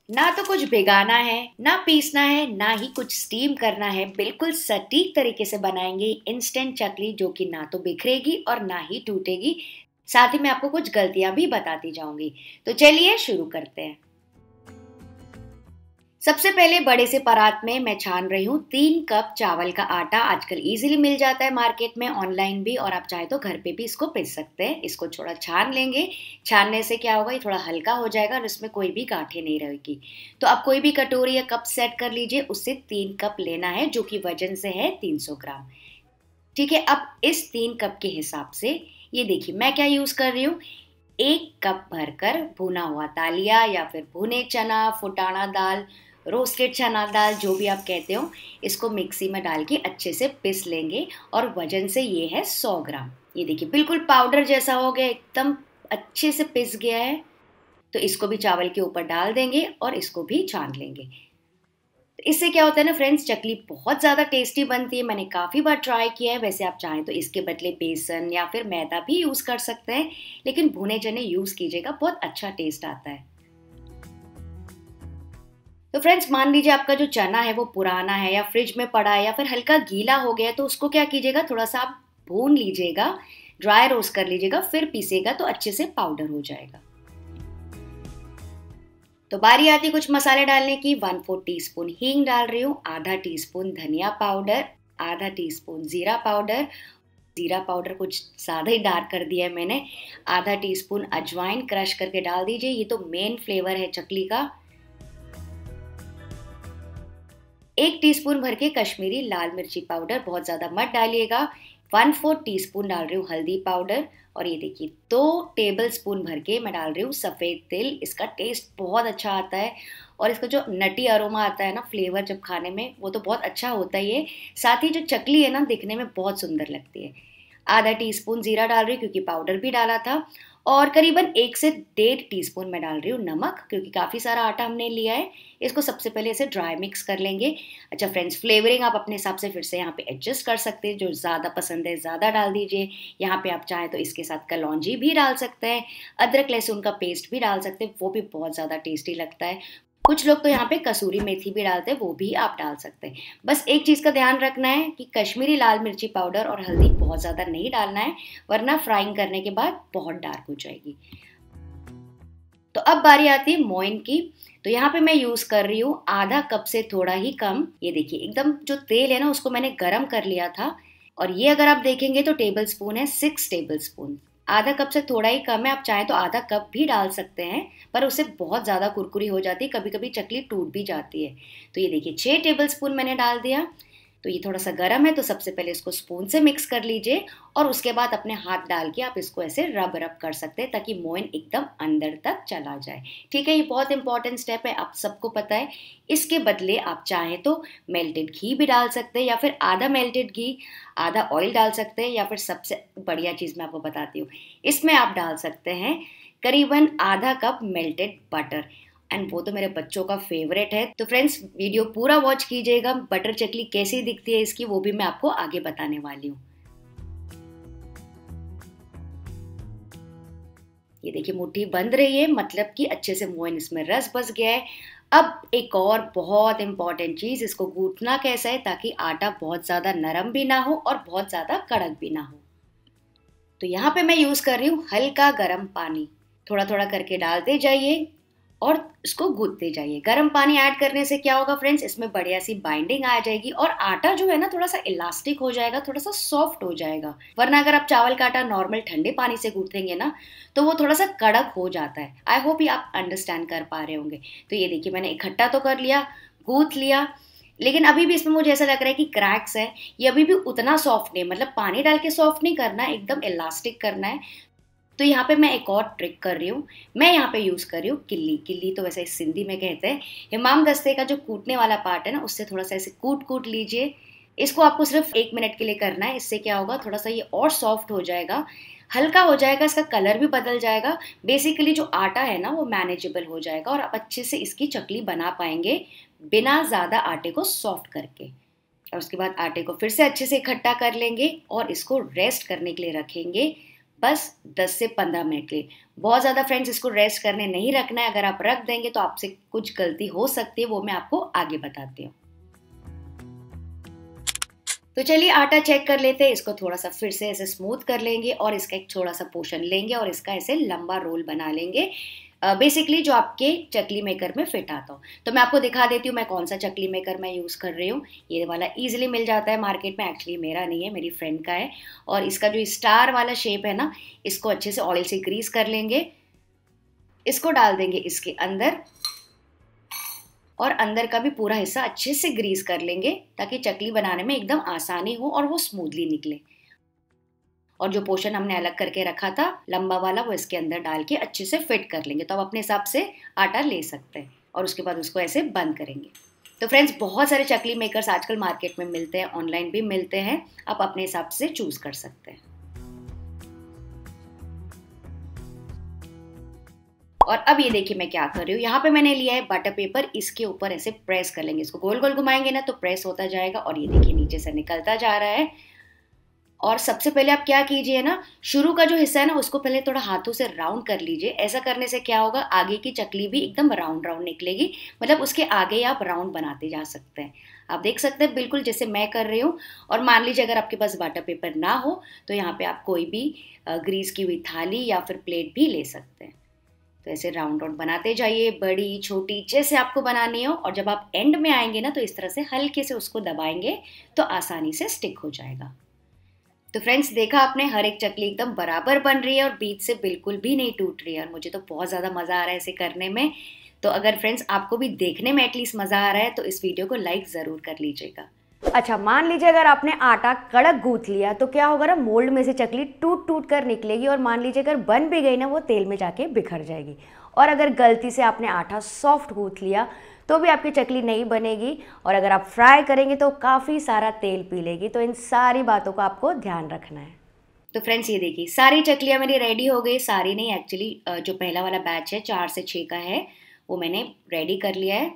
ना तो कुछ भिगाना है, ना पीसना है, ना ही कुछ स्टीम करना है। बिल्कुल सटीक तरीके से बनाएंगे इंस्टेंट चकली, जो कि ना तो बिखरेगी और ना ही टूटेगी। साथ ही मैं आपको कुछ गलतियां भी बताती जाऊंगी। तो चलिए शुरू करते हैं। सबसे पहले बड़े से परात में मैं छान रही हूँ 3 कप चावल का आटा। आजकल इजीली मिल जाता है मार्केट में, ऑनलाइन भी, और आप चाहे तो घर पे भी इसको पीस सकते हैं। इसको थोड़ा छान लेंगे। छानने से क्या होगा, ये थोड़ा हल्का हो जाएगा और इसमें कोई भी गांठें नहीं रहेगी। तो आप कोई भी कटोरी या कप सेट कर लीजिए, उससे 3 कप लेना है, जो कि वजन से है 300 ग्राम। ठीक है, अब इस 3 कप के हिसाब से ये देखिए मैं क्या यूज कर रही हूँ। 1 कप भरकर भुना हुआ दालिया या फिर भुने चना, फुटाना दाल, रोस्टेड चना दाल, जो भी आप कहते हो, इसको मिक्सी में डाल के अच्छे से पीस लेंगे। और वजन से ये है 100 ग्राम। ये देखिए बिल्कुल पाउडर जैसा हो गया, एकदम अच्छे से पिस गया है। तो इसको भी चावल के ऊपर डाल देंगे और इसको भी छान लेंगे। तो इससे क्या होता है ना फ्रेंड्स, चकली बहुत ज़्यादा टेस्टी बनती है। मैंने काफ़ी बार ट्राई किया है। वैसे आप चाहें तो इसके बदले बेसन या फिर मैदा भी यूज़ कर सकते हैं, लेकिन भुने चने यूज़ कीजिएगा, बहुत अच्छा टेस्ट आता है। तो फ्रेंड्स मान लीजिए आपका जो चना है वो पुराना है या फ्रिज में पड़ा है या फिर हल्का गीला हो गया है, तो उसको क्या कीजिएगा, थोड़ा सा आप भून लीजिएगा, ड्राई रोस्ट कर लीजिएगा, फिर पीसेगा तो अच्छे से पाउडर हो जाएगा। तो बारी आती है कुछ मसाले डालने की। 1/4 टीस्पून हींग डाल रही हूँ, आधा टीस्पून धनिया पाउडर, आधा टीस्पून जीरा पाउडर। जीरा पाउडर कुछ ज़्यादा ही डार्क कर दिया है मैंने। आधा टीस्पून अजवाइन क्रश करके डाल दीजिए, ये तो मेन फ्लेवर है चकली का। 1 टीस्पून भर के कश्मीरी लाल मिर्ची पाउडर, बहुत ज़्यादा मत डालिएगा। 1/4 टीस्पून डाल रही हूँ हल्दी पाउडर। और ये देखिए 2 टेबल स्पून भर के मैं डाल रही हूँ सफ़ेद तिल। इसका टेस्ट बहुत अच्छा आता है और इसका जो नटी अरोमा आता है ना, फ्लेवर जब खाने में, वो तो बहुत अच्छा होता ही है। साथ ही जो चकली है ना, दिखने में बहुत सुंदर लगती है। आधा टीस्पून जीरा डाल रही हूँ क्योंकि पाउडर भी डाला था। और करीबन 1 से 1.5 टीस्पून मैं डाल रही हूँ नमक, क्योंकि काफ़ी सारा आटा हमने लिया है। इसको सबसे पहले इसे ड्राई मिक्स कर लेंगे। अच्छा फ्रेंड्स, फ्लेवरिंग आप अपने हिसाब से फिर से यहाँ पे एडजस्ट कर सकते हैं। जो ज़्यादा पसंद है ज़्यादा डाल दीजिए। यहाँ पे आप चाहें तो इसके साथ कलौंजी भी डाल सकते हैं, अदरक लहसुन का पेस्ट भी डाल सकते हैं, वो भी बहुत ज़्यादा टेस्टी लगता है। कुछ लोग तो यहाँ पे कसूरी मेथी भी डालते हैं, वो भी आप डाल सकते हैं। बस एक चीज़ का ध्यान रखना है कि कश्मीरी लाल मिर्ची पाउडर और हल्दी बहुत ज़्यादा नहीं डालना है, वरना फ्राइंग करने के बाद बहुत डार्क हो जाएगी। तो अब बारी आती है मोइन की। तो यहाँ पे मैं यूज कर रही हूँ आधा कप से थोड़ा ही कम। ये देखिए एकदम जो तेल है ना, उसको मैंने गरम कर लिया था। और ये अगर आप देखेंगे तो टेबल स्पून है 6 टेबल स्पून। आधा कप से थोड़ा ही कम है, आप चाहें तो आधा कप भी डाल सकते हैं, पर उससे बहुत ज़्यादा कुरकुरी हो जाती है, कभी कभी चकली टूट भी जाती है। तो ये देखिए 6 टेबल स्पून मैंने डाल दिया। तो ये थोड़ा सा गर्म है, तो सबसे पहले इसको स्पून से मिक्स कर लीजिए और उसके बाद अपने हाथ डाल के आप इसको ऐसे रब रब कर सकते हैं, ताकि मोइन एकदम अंदर तक चला जाए। ठीक है, ये बहुत इंपॉर्टेंट स्टेप है, आप सबको पता है। इसके बदले आप चाहें तो मेल्टेड घी भी डाल सकते हैं, या फिर आधा मेल्टेड घी आधा ऑयल डाल सकते हैं, या फिर सबसे बढ़िया चीज़ मैं आपको बताती हूँ, इसमें आप डाल सकते हैं करीबन आधा कप मेल्टेड बटर। एंड वो तो मेरे बच्चों का फेवरेट है। तो फ्रेंड्स वीडियो पूरा वॉच कीजिएगा, बटर चकली कैसी दिखती है इसकी, वो भी मैं आपको आगे बताने वाली हूँ। ये देखिए मुट्ठी बंद रही है, मतलब कि अच्छे से मोइन इसमें रस बस गया है। अब एक और बहुत इंपॉर्टेंट चीज, इसको गूंथना कैसा है ताकि आटा बहुत ज्यादा नरम भी ना हो और बहुत ज्यादा कड़क भी ना हो। तो यहाँ पे मैं यूज कर रही हूँ हल्का गर्म पानी। थोड़ा थोड़ा करके डालते जाइए और इसको गूंथते जाइए। गर्म पानी ऐड करने से क्या होगा फ्रेंड्स, इसमें बढ़िया सी बाइंडिंग आ जाएगी और आटा जो है ना, थोड़ा सा इलास्टिक हो जाएगा, थोड़ा सा सॉफ्ट हो जाएगा। वरना अगर आप चावल का आटा नॉर्मल ठंडे पानी से गूंथेंगे ना, तो वो थोड़ा सा कड़क हो जाता है। आई होप ये आप अंडरस्टैंड कर पा रहे होंगे। तो ये देखिए मैंने इकट्ठा तो कर लिया, गूंथ लिया, लेकिन अभी भी इसमें मुझे ऐसा लग रहा है कि क्रैक्स है। ये अभी भी उतना सॉफ्ट नहीं, मतलब पानी डाल के सॉफ्ट नहीं करना है, एकदम इलास्टिक करना है। तो यहाँ पे मैं एक और ट्रिक कर रही हूँ। मैं यहाँ पे यूज कर रही हूँ किल्ली। किल्ली तो वैसे सिंधी में कहते हैं। हिमाम दस्ते का जो कूटने वाला पार्ट है ना, उससे थोड़ा सा ऐसे कूट कूट लीजिए। इसको आपको सिर्फ 1 मिनट के लिए करना है। इससे क्या होगा, थोड़ा सा ये और सॉफ्ट हो जाएगा, हल्का हो जाएगा, इसका कलर भी बदल जाएगा। बेसिकली जो आटा है ना, वो मैनेजेबल हो जाएगा और आप अच्छे से इसकी चकली बना पाएंगे, बिना ज़्यादा आटे को सॉफ्ट करके। और उसके बाद आटे को फिर से अच्छे से इकट्ठा कर लेंगे और इसको रेस्ट करने के लिए रखेंगे बस 10 से 15 मिनट के लिए। बहुत ज़्यादा फ्रेंड्स इसको रेस्ट करने नहीं रखना है, अगर आप रख देंगे तो आपसे कुछ गलती हो सकती है, वो मैं आपको आगे बताती हूँ। तो चलिए आटा चेक कर लेते हैं। इसको थोड़ा सा फिर से ऐसे स्मूथ कर लेंगे और इसका एक थोड़ा सा पोर्शन लेंगे और इसका ऐसे लंबा रोल बना लेंगे, बेसिकली जो आपके चकली मेकर में फिट आता हो। तो मैं आपको दिखा देती हूँ मैं कौन सा चकली मेकर मैं यूज़ कर रही हूँ। ये वाला इजीली मिल जाता है मार्केट में, एक्चुअली मेरा नहीं है, मेरी फ्रेंड का है। और इसका जो स्टार वाला शेप है ना, इसको अच्छे से ऑयल से ग्रीस कर लेंगे। इसको डाल देंगे इसके अंदर और अंदर का भी पूरा हिस्सा अच्छे से ग्रीस कर लेंगे ताकि चकली बनाने में एकदम आसानी हो और वो स्मूथली निकले। और जो पोर्शन हमने अलग करके रखा था लंबा वाला, वो इसके अंदर डाल के अच्छे से फिट कर लेंगे। तो आप अपने हिसाब से आटा ले सकते हैं और उसके बाद उसको ऐसे बंद करेंगे। तो फ्रेंड्स बहुत सारे चकली मेकर्स आजकल मार्केट में मिलते हैं, ऑनलाइन भी मिलते हैं, आप अपने हिसाब से चूज कर सकते हैं। और अब ये देखिए मैं क्या कर रही हूँ, यहाँ पे मैंने लिया है बटर पेपर, इसके ऊपर ऐसे प्रेस कर लेंगे। इसको गोल गोल घुमाएंगे ना तो प्रेस होता जाएगा और ये देखिए नीचे से निकलता जा रहा है। और सबसे पहले आप क्या कीजिए ना, शुरू का जो हिस्सा है ना उसको पहले थोड़ा हाथों से राउंड कर लीजिए। ऐसा करने से क्या होगा, आगे की चकली भी एकदम राउंड राउंड निकलेगी, मतलब उसके आगे आप राउंड बनाते जा सकते हैं। आप देख सकते हैं बिल्कुल जैसे मैं कर रही हूँ। और मान लीजिए अगर आपके पास बटर पेपर ना हो तो यहाँ पे आप कोई भी ग्रीस की हुई थाली या फिर प्लेट भी ले सकते हैं। तो ऐसे राउंड राउंड बनाते जाइए, बड़ी छोटी जैसे आपको बनानी हो। और जब आप एंड में आएंगे ना तो इस तरह से हल्के से उसको दबाएंगे तो आसानी से स्टिक हो जाएगा। तो फ्रेंड्स देखा आपने, हर एक चकली एकदम बराबर बन रही है और बीच से बिल्कुल भी नहीं टूट रही है। और मुझे तो बहुत ज़्यादा मज़ा आ रहा है इसे करने में। तो अगर फ्रेंड्स आपको भी देखने में एटलीस्ट मज़ा आ रहा है तो इस वीडियो को लाइक ज़रूर कर लीजिएगा। अच्छा, मान लीजिए अगर आपने आटा कड़क गूंथ लिया तो क्या होगा ना, मोल्ड में से चकली टूट टूट कर निकलेगी और मान लीजिए अगर बन भी गई ना, वो तेल में जाके बिखर जाएगी। और अगर गलती से आपने आटा सॉफ्ट गूंथ लिया तो भी आपकी चकली नहीं बनेगी और अगर आप फ्राई करेंगे तो काफ़ी सारा तेल पी लेगी। तो इन सारी बातों का आपको ध्यान रखना है। तो फ्रेंड्स ये देखिए सारी चकलियाँ मेरी रेडी हो गई। सारी नहीं, एक्चुअली जो पहला वाला बैच है 4 से 6 का है, वो मैंने रेडी कर लिया है।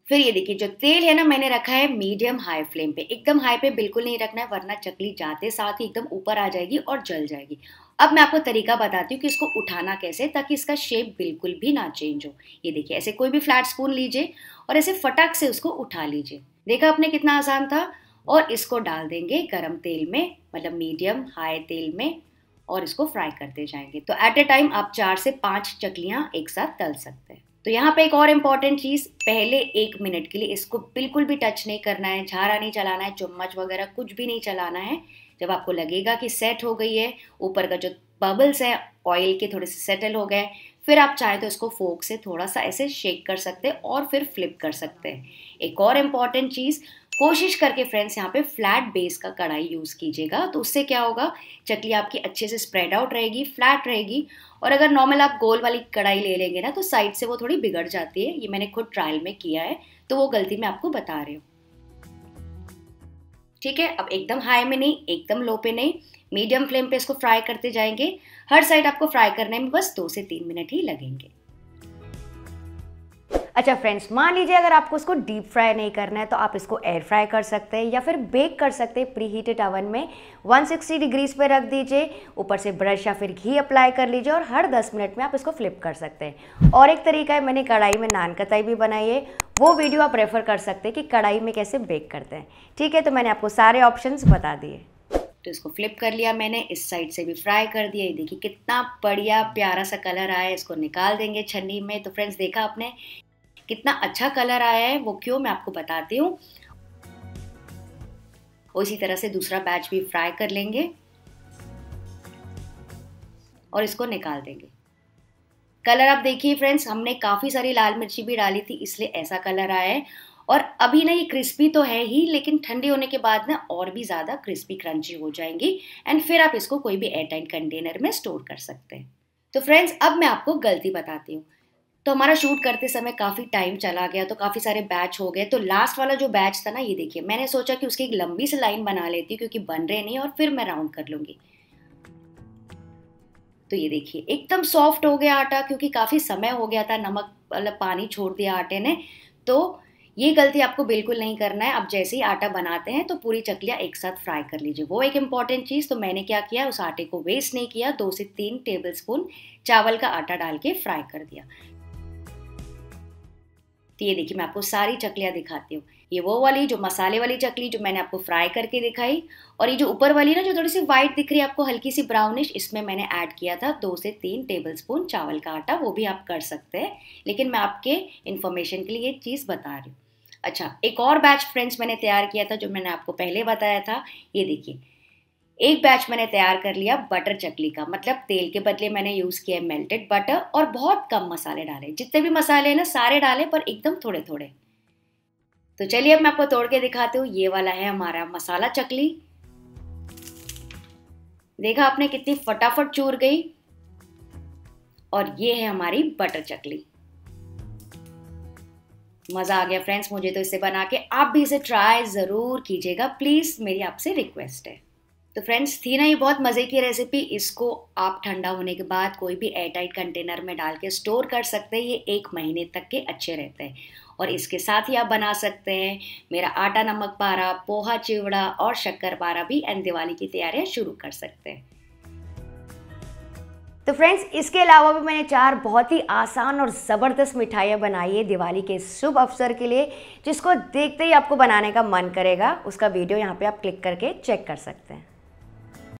फिर ये देखिए जो तेल है ना मैंने रखा है मीडियम हाई फ्लेम पे। एकदम हाई पे बिल्कुल नहीं रखना है वरना चकली जाते साथ ही एकदम ऊपर आ जाएगी और जल जाएगी। अब मैं आपको तरीका बताती हूँ कि इसको उठाना कैसे, ताकि इसका शेप बिल्कुल भी ना चेंज हो। ये देखिए ऐसे कोई भी फ्लैट स्पून लीजिए और ऐसे फटाक से उसको उठा लीजिए। देखा आपने कितना आसान था। और इसको डाल देंगे गरम तेल में, मतलब मीडियम हाई तेल में, और इसको फ्राई करते जाएंगे। तो एट ए टाइम आप 4 से 5 चकलियाँ एक साथ तल सकते हैं। तो यहाँ पे एक और इम्पॉर्टेंट चीज़, पहले 1 मिनट के लिए इसको बिल्कुल भी टच नहीं करना है, झारा नहीं चलाना है, चम्मच वगैरह कुछ भी नहीं चलाना है। जब आपको लगेगा कि सेट हो गई है, ऊपर का जो बबल्स है ऑयल के थोड़े से सेटल हो गए, फिर आप चाहें तो इसको फोक से थोड़ा सा ऐसे शेक कर सकते हैं और फिर फ्लिप कर सकते हैं। एक और इम्पॉर्टेंट चीज़, कोशिश करके फ्रेंड्स यहाँ पे फ्लैट बेस का कढ़ाई यूज़ कीजिएगा। तो उससे क्या होगा, चकली आपकी अच्छे से स्प्रेड आउट रहेगी, फ्लैट रहेगी। और अगर नॉर्मल आप गोल वाली कढ़ाई ले लेंगे ना तो साइड से वो थोड़ी बिगड़ जाती है। ये मैंने खुद ट्रायल में किया है, तो वो गलती मैं आपको बता रही हूँ। ठीक है, अब एकदम हाई में नहीं, एकदम लो पे नहीं, मीडियम फ्लेम पे इसको फ्राई करते जाएंगे। हर साइड आपको फ्राई करने में बस 2 से 3 मिनट ही लगेंगे। अच्छा फ्रेंड्स, मान लीजिए अगर आपको इसको डीप फ्राई नहीं करना है तो आप इसको एयर फ्राई कर सकते हैं या फिर बेक कर सकते हैं प्री हीटेड ओवन में। 160 डिग्रीज पे रख दीजिए, ऊपर से ब्रश या फिर घी अप्लाई कर लीजिए और हर 10 मिनट में आप इसको फ्लिप कर सकते हैं। और एक तरीका है, मैंने कढ़ाई में नान कतई भी बनाई है, वो वीडियो आप रेफर कर सकते हैं कि कढ़ाई में कैसे बेक करते हैं। ठीक है, तो मैंने आपको सारे ऑप्शंस बता दिए। तो इसको फ्लिप कर लिया मैंने, इस साइड से भी फ्राई कर दिया। ये देखिए कितना बढ़िया प्यारा सा कलर आया है। इसको निकाल देंगे छन्नी में। तो फ्रेंड्स देखा आपने कितना अच्छा कलर आया है, वो क्यों मैं आपको बताती हूँ। उसी तरह से दूसरा बैच भी फ्राई कर लेंगे और इसको निकाल देंगे। कलर आप देखिए फ्रेंड्स, हमने काफ़ी सारी लाल मिर्ची भी डाली थी इसलिए ऐसा कलर आया है। और अभी ना ये क्रिस्पी तो है ही, लेकिन ठंडी होने के बाद ना और भी ज़्यादा क्रिस्पी क्रंची हो जाएंगी। एंड फिर आप इसको कोई भी एयरटाइट कंटेनर में स्टोर कर सकते हैं। तो फ्रेंड्स अब मैं आपको गलती बताती हूँ। तो हमारा शूट करते समय काफ़ी टाइम चला गया, तो काफ़ी सारे बैच हो गए। तो लास्ट वाला जो बैच था ना, ये देखिए मैंने सोचा कि उसकी एक लंबी सी लाइन बना लेती हूँ क्योंकि बन रहे नहीं और फिर मैं राउंड कर लूँगी। तो ये देखिए एकदम सॉफ्ट हो गया आटा, क्योंकि काफ़ी समय हो गया था, नमक मतलब पानी छोड़ दिया आटे ने। तो ये गलती आपको बिल्कुल नहीं करना है। अब जैसे ही आटा बनाते हैं तो पूरी चकलियाँ एक साथ फ्राई कर लीजिए, वो एक इम्पॉर्टेंट चीज़। तो मैंने क्या किया, उस आटे को वेस्ट नहीं किया, 2 से 3 टेबल स्पून चावल का आटा डाल के फ्राई कर दिया। तो ये देखिए मैं आपको सारी चकलियाँ दिखाती हूँ। ये वो वाली जो मसाले वाली चकली जो मैंने आपको फ्राई करके दिखाई, और ये जो ऊपर वाली ना जो थोड़ी सी वाइट दिख रही है आपको, हल्की सी ब्राउनिश, इसमें मैंने ऐड किया था 2 से 3 टेबल स्पून चावल का आटा। वो भी आप कर सकते हैं, लेकिन मैं आपके इन्फॉर्मेशन के लिए ये चीज़ बता रही हूँ। अच्छा, एक और बैच फ्रेंड्स मैंने तैयार किया था जो मैंने आपको पहले बताया था। ये देखिए एक बैच मैंने तैयार कर लिया बटर चकली का, मतलब तेल के बदले मैंने यूज़ किया मेल्टेड बटर, और बहुत कम मसाले डाले। जितने भी मसाले हैं ना सारे डाले, पर एकदम थोड़े थोड़े। तो चलिए अब मैं आपको तोड़ के दिखाती हूँ। ये वाला है हमारा मसाला चकली। देखा आपने कितनी फटाफट चूर गई। और ये है हमारी बटर चकली। मज़ा आ गया फ्रेंड्स मुझे तो इसे बना के। आप भी इसे ट्राई ज़रूर कीजिएगा प्लीज़, मेरी आपसे रिक्वेस्ट है। तो फ्रेंड्स थी ना ये बहुत मज़े की रेसिपी। इसको आप ठंडा होने के बाद कोई भी एयरटाइट कंटेनर में डाल के स्टोर कर सकते हैं। ये 1 महीने तक के अच्छे रहते हैं। और इसके साथ ही आप बना सकते हैं मेरा आटा नमक पारा, पोहा चिवड़ा और शक्कर पारा भी, एंड दिवाली की तैयारियां शुरू कर सकते हैं। तो फ्रेंड्स इसके अलावा भी मैंने 4 बहुत ही आसान और ज़बरदस्त मिठाइयाँ बनाई है दिवाली के शुभ अवसर के लिए, जिसको देखते ही आपको बनाने का मन करेगा। उसका वीडियो यहाँ पे आप क्लिक करके चेक कर सकते हैं।